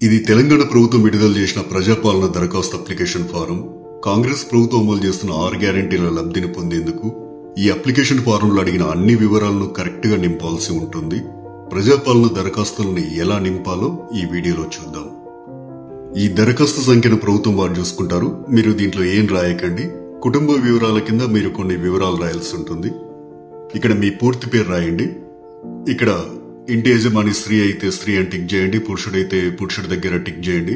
ఇది తెలంగాణ ప్రభుత్వం విడుదల చేసిన ప్రజాపాలన దరఖాస్తు అప్లికేషన్ ఫారం. కాంగ్రెస్ ప్రభుత్వం అమలు చేస్తున్న 6 గ్యారెంటీల లబ్ధిని పొందేందుకు ఈ అప్లికేషన్ ఫారంలో అడిగిన అన్ని వివరాలను కరెక్ట్ గా నింపాల్సి ఉంటుంది. ప్రజాపాలన దరఖాస్తులను ఎలా నింపాలో ఈ వీడియోలో చూద్దాం. ఈ దరఖాస్తు సంఖ్యను ప్రభుత్వం వారు చూసుకుంటారు. మీరు దీంట్లో ఏం రాయకండి. కుటుంబ వివరాల కింద మీరు కొన్ని వివరాలు రాయాల్సి ఉంటుంది. ఇక్కడ మీ పూర్తి పేరు రాయండి. ఇక్కడ ఇంటి యజమాని స్త్రీ అయితే స్త్రీ అని టిక్ చేయండి, పురుషుడైతే పురుషుడి దగ్గర టిక్ చేయండి,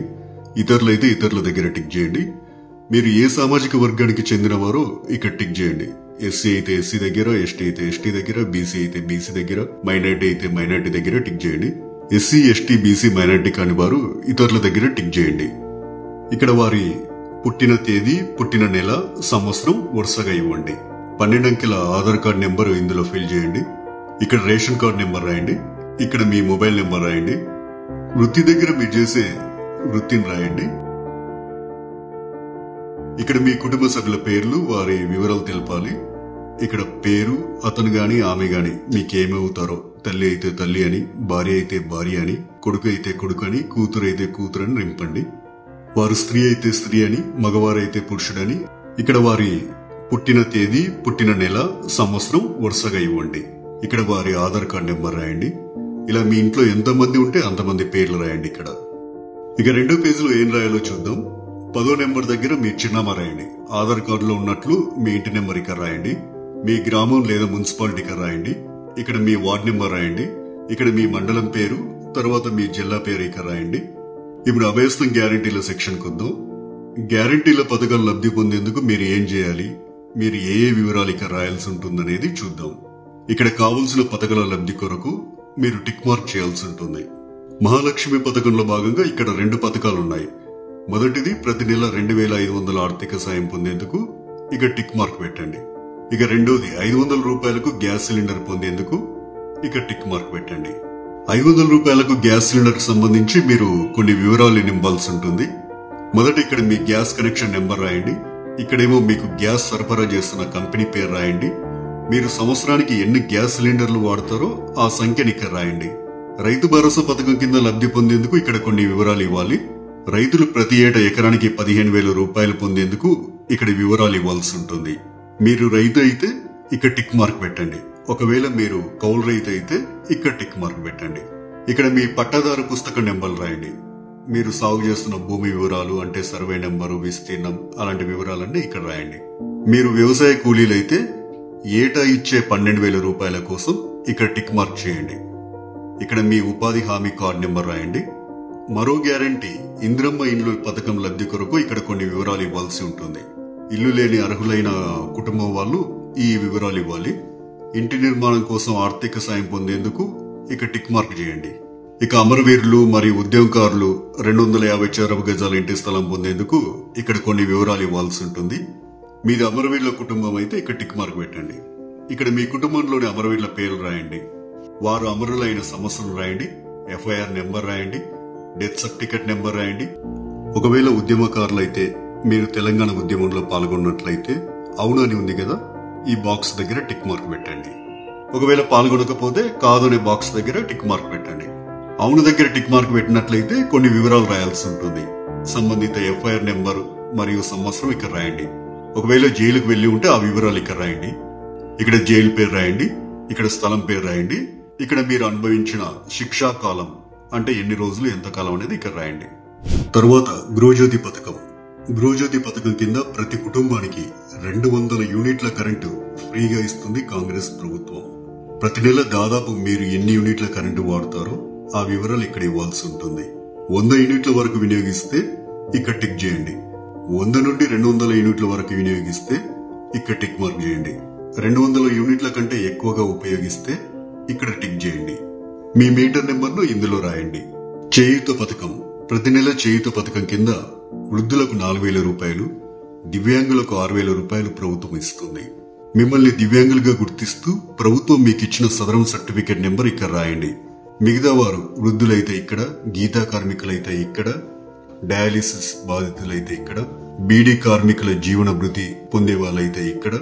ఇతరులైతే ఇతరుల దగ్గర టిక్ చేయండి. మీరు ఏ సామాజిక వర్గానికి చెందినవారో ఇక్కడ టిక్ చేయండి. ఎస్సీ అయితే ఎస్సీ దగ్గర, ఎస్టీ అయితే ఎస్టీ దగ్గర, బీసీ అయితే బీసీ దగ్గర, మైనార్టీ అయితే మైనార్టీ దగ్గర టిక్ చేయండి. ఎస్సీ ఎస్టీ బీసీ మైనార్టీ కాని వారు ఇతరుల దగ్గర టిక్ చేయండి. ఇక్కడ వారి పుట్టిన తేదీ, పుట్టిన నెల, సంవత్సరం వరుసగా ఇవ్వండి. 12 అంకెల ఆధార్ కార్డు నెంబర్ ఇందులో ఫిల్ చేయండి. ఇక్కడ రేషన్ కార్డు నెంబర్ రాయండి. ఇక్కడ మీ మొబైల్ నెంబర్ రాయండి. వృత్తి దగ్గర మీరు చేసే వృత్తిని రాయండి. ఇక్కడ మీ కుటుంబ సభ్యుల పేర్లు, వారి వివరాలు తెలపాలి. ఇక్కడ పేరు, అతను గాని ఆమె గాని మీకేమవుతారో, తల్లి అయితే తల్లి అని, భార్య అయితే భార్య అని, కొడుకు అయితే కొడుకు అని, కూతురు అయితే కూతురు అని నింపండి. వారు స్త్రీ అయితే స్త్రీ అని, మగవారైతే పురుషుడని. ఇక్కడ వారి పుట్టిన తేదీ, పుట్టిన నెల, సంవత్సరం వరుసగా ఇవ్వండి. ఇక్కడ వారి ఆధార్ కార్డు నెంబర్ రాయండి. ఇలా మీ ఇంట్లో ఎంతమంది ఉంటే అంతమంది పేర్లు రాయండి. ఇక్కడ ఇక 2వ పేజీలో ఏం రాయాలో చూద్దాం. 10వ నెంబర్ దగ్గర మీ చిరునామా రాయండి. ఆధార్ కార్డులో ఉన్నట్లు మీ ఇంటి నెంబర్ ఇక్కడ రాయండి. మీ గ్రామం లేదా మున్సిపాలిటీ ఇక్కడ రాయండి. ఇక్కడ మీ వార్డ్ నెంబర్ రాయండి. ఇక్కడ మీ మండలం పేరు, తర్వాత మీ జిల్లా పేరు ఇక్కడ రాయండి. ఇప్పుడు అభయస్థం గ్యారంటీల సెక్షన్ కొద్దాం. గ్యారంటీల పథకాలు లబ్ధి పొందేందుకు మీరు ఏం చేయాలి, మీరు ఏ వివరాలు ఇక్కడ రాయాల్సి ఉంటుందనేది చూద్దాం. ఇక్కడ కావలసిన పథకాల లబ్ధి కొరకు మీరు టిక్ మార్క్ చేయాల్సి ఉంటుంది. మహాలక్ష్మి పథకంలో భాగంగా ఇక్కడ 2 పథకాలు ఉన్నాయి. మొదటిది ప్రతి నెల 2500 ఆర్థిక సాయం పొందేందుకు ఇక టిక్ మార్క్ పెట్టండి. ఇక రెండోది 500 రూపాయలకు గ్యాస్ సిలిండర్ పొందేందుకు ఇక టిక్ మార్క్ పెట్టండి. 500 రూపాయలకు గ్యాస్ సిలిండర్ సంబంధించి మీరు కొన్ని వివరాలు నింపాల్సి ఉంటుంది. మొదట ఇక్కడ మీ గ్యాస్ కనెక్షన్ నెంబర్ రాయండి. ఇక్కడేమో మీకు గ్యాస్ సరఫరా చేస్తున్న కంపెనీ పేరు రాయండి. మీరు సంవత్సరానికి ఎన్ని గ్యాస్ సిలిండర్లు వాడతారో ఆ సంఖ్యని ఇక్కడ రాయండి. రైతు భరోసా పథకం కింద లబ్ధి పొందేందుకు ఇక్కడ కొన్ని వివరాలు ఇవ్వాలి. రైతులు ప్రతి ఏటా ఎకరానికి 15,000 రూపాయలు పొందేందుకు ఇక్కడ వివరాలు ఇవ్వాల్సి ఉంటుంది. మీరు రైతు అయితే ఇక్కడ టిక్ మార్క్ పెట్టండి. ఒకవేళ మీరు కౌలు రైతు అయితే ఇక్కడ టిక్ మార్క్ పెట్టండి. ఇక్కడ మీ పట్టాదారు పుస్తకం నెంబర్లు రాయండి. మీరు సాగు చేస్తున్న భూమి వివరాలు అంటే సర్వే నెంబరు, విస్తీర్ణం అలాంటి వివరాలన్నీ ఇక్కడ రాయండి. మీరు వ్యవసాయ కూలీలైతే ఏటా ఇచ్చే 12,000 రూపాయల కోసం ఇక్కడ టిక్ మార్క్ చేయండి. ఇక్కడ మీ ఉపాధి హామీ కార్డు నెంబర్ రాయండి. మరో గ్యారంటీ ఇంద్రమ్మ ఇండ్లు పథకం లబ్ధి కొరకు ఇక్కడ కొన్ని వివరాలు ఇవ్వాల్సి ఉంటుంది. ఇల్లు లేని అర్హులైన కుటుంబం వాళ్ళు ఈ వివరాలు ఇవ్వాలి. ఇంటి నిర్మాణం కోసం ఆర్థిక సాయం పొందేందుకు ఇక టిక్ మార్క్ చేయండి. ఇక అమరవీరులు మరియు ఉద్యోగకారులు 250 చదరపు గజాల ఇంటి స్థలం పొందేందుకు ఇక్కడ కొన్ని వివరాలు ఇవ్వాల్సి ఉంటుంది. మీది అమరవీరుల కుటుంబం అయితే ఇక్కడ టిక్ మార్క్ పెట్టండి. ఇక్కడ మీ కుటుంబంలోని అమరవీరుల పేర్లు రాయండి. వారు అమరులైన సంవత్సరం రాయండి. ఎఫ్ఐఆర్ నెంబర్ రాయండి. డెత్ సర్టిఫికెట్ నెంబర్ రాయండి. ఒకవేళ ఉద్యమకారులైతే మీరు తెలంగాణ ఉద్యమంలో పాల్గొన్నట్లయితే అవును అని ఉంది కదా, ఈ బాక్స్ దగ్గర టిక్ మార్క్ పెట్టండి. ఒకవేళ పాల్గొనకపోతే కాదు అనే బాక్స్ దగ్గర టిక్ మార్క్ పెట్టండి. అవును దగ్గర టిక్ మార్క్ పెట్టినట్లయితే కొన్ని వివరాలు రాయాల్సి ఉంటుంది. సంబంధిత ఎఫ్ఐఆర్ నెంబర్ మరియు సంవత్సరం ఇక్కడ రాయండి. ఒకవేళ జైలుకు వెళ్లి ఉంటే ఆ వివరాలు ఇక్కడ రాయండి. ఇక్కడ జైలు పేరు రాయండి. ఇక్కడ స్థలం పేరు రాయండి. ఇక్కడ మీరు అనుభవించిన శిక్షా కాలం అంటే ఎన్ని రోజులు, ఎంత కాలం అనేది ఇక్కడ రాయండి. తరువాత గృహజ్యోతి పథకం. గృహజ్యోతి పథకం కింద ప్రతి కుటుంబానికి 200 యూనిట్ల కరెంటు ఫ్రీగా ఇస్తుంది కాంగ్రెస్ ప్రభుత్వం. ప్రతి నెల దాదాపు మీరు ఎన్ని యూనిట్ల కరెంటు వాడతారో ఆ వివరాలు ఇక్కడ ఇవ్వాల్సి ఉంటుంది. 100 యూనిట్ల వరకు వినియోగిస్తే ఇక్కడ టిక్ చేయండి. 100 నుండి 200 యూనిట్ల వరకు వినియోగిస్తే ఇక్కడ టిక్ మార్క్ చేయండి. 200 యూనిట్ల కంటే ఎక్కువగా ఉపయోగిస్తే ఇక్కడ టిక్ చేయండి. మీ మీటర్ నెంబర్ను ఇందులో రాయండి. చేయూత పథకం. ప్రతి నెల చేయూత పథకం కింద వృద్ధులకు 4,000 రూపాయలు, దివ్యాంగులకు 6,000 రూపాయలు ప్రభుత్వం ఇస్తుంది. మిమ్మల్ని దివ్యాంగులుగా గుర్తిస్తూ ప్రభుత్వం మీకు ఇచ్చిన సదరం సర్టిఫికేట్ నెంబర్ ఇక్కడ రాయండి. మిగతా వారు వృద్ధులైతే ఇక్కడ, గీతా కార్మికులైతే ఇక్కడ, డయాలిసిస్ బాధితులైతే ఇక్కడ, బీడీ కార్మికుల జీవన భృతి పొందే వాళ్ళైతే ఇక్కడ,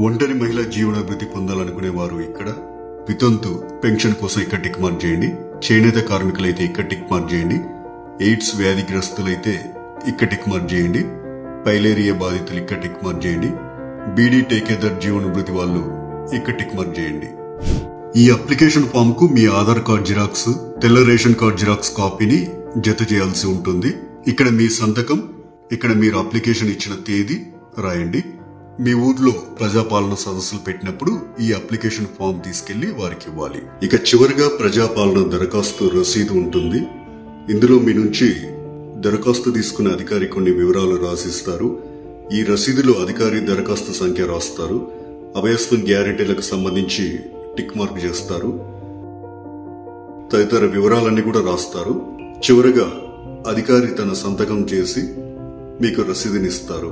ఒంటరి మహిళ జీవన భృతి పొందాలనుకునే వారు ఇక్కడ, వితంతు పెన్షన్ కోసం ఇక్కడ టిక్ మార్క్ చేయండి. చేనేత కార్మికులైతే ఇక్కడ టిక్ మార్క్ చేయండి. ఎయిడ్స్ వ్యాధిగ్రస్తులైతే ఇక్కడ టిక్ మార్క్ చేయండి. పైలేరియా బాధితులు ఇక్కడ టిక్ మార్క్ చేయండి. బీడీ టేకేదర్ జీవన భృతి వాళ్ళు ఇక్కడ టిక్ మార్క్ చేయండి. ఈ అప్లికేషన్ ఫామ్ కు మీ ఆధార్ కార్డ్ జిరాక్స్, తెల్ల రేషన్ కార్డ్ జిరాక్స్ కాపీని జత చేయాల్సి ఉంటుంది. ఇక్కడ మీ సంతకం, ఇక్కడ మీరు అప్లికేషన్ ఇచ్చిన తేదీ రాయండి. మీ ఊర్లో ప్రజాపాలన సదస్సులు పెట్టినప్పుడు ఈ అప్లికేషన్ ఫామ్ తీసుకెళ్లి వారికి ఇవ్వాలి. ఇక చివరిగా ప్రజాపాలన దరఖాస్తు రసీదు ఉంటుంది. ఇందులో మీ నుంచి దరఖాస్తు తీసుకునే అధికారి కొన్ని వివరాలు రాసిస్తారు. ఈ రసీదులో అధికారి దరఖాస్తు సంఖ్య రాస్తారు. అభయస్థం గ్యారెంటీలకు సంబంధించి టిక్ మార్క్ చేస్తారు. తదితర వివరాలన్నీ కూడా రాస్తారు. చివరగా అధికారి తన సంతకం చేసి మీకు రసీదునిస్తారు.